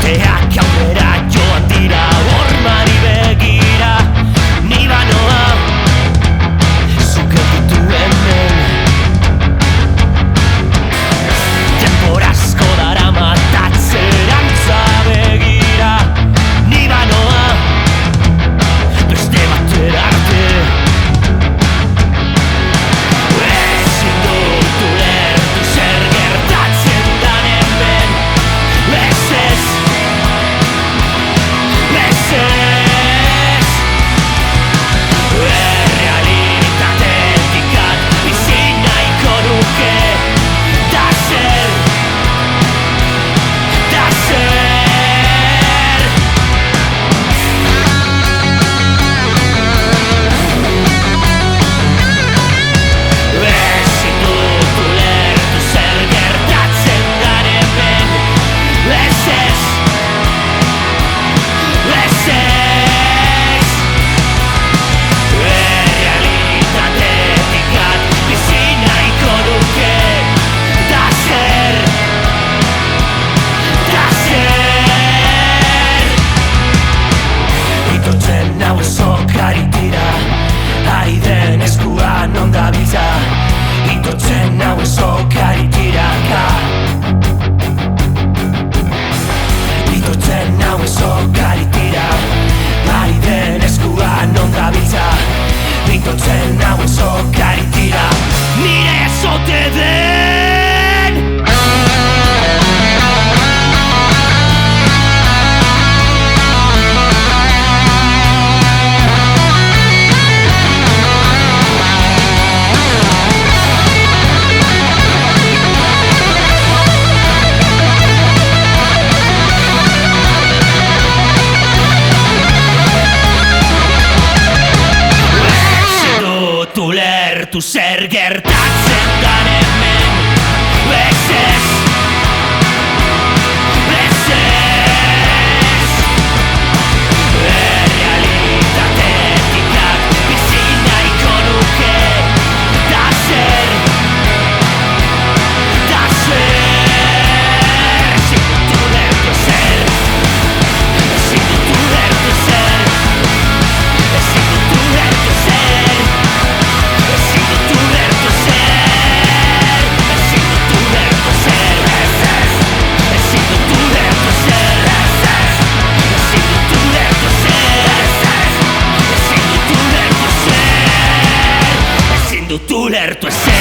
Urteak aurrera joan dira hormari begira. Ni banoa zuk erditu hemen. Denbora asko daramat atzerantza begira. Ni banoa beste batera arte. Ezin dut ulertu zer gertatzen dan hemen. Ez ez, ez ez. Errealitatetik at bizi nahiko nuke. Da zer, da zer. Ezin dut ulertu zer gertatzen dan hemen. Ez ez, ez ez. Errealitatetik at bizi nahiko nuke. Da zer, da zer. Itotzen hau sokari tira, ari den eskua non dabiltza. Itotzen hau sokari tiraka. Itotzen hau sokari tira, ari den eskua non dabiltza. Itotzen hau sokari tira, nire ezote den. Ezin dut ulertu zer gertatzen dan hemen. Ez ez, ez ez. Errealitatetik at bizi nahiko nuke. Da zer, da zer. Ezin dut ulertu zer. Ezin dut ulertu zer. Ezin dut ulertu zer. Ezin dut ulertu zer. Ezin dut ulertu zer. Ez ez. Ezin dut ulertu zer. Ez ez. Ezin dut ulertu zer. Ez ez. Ezin dut ulertu zer. Ezin dut ulertu ezer.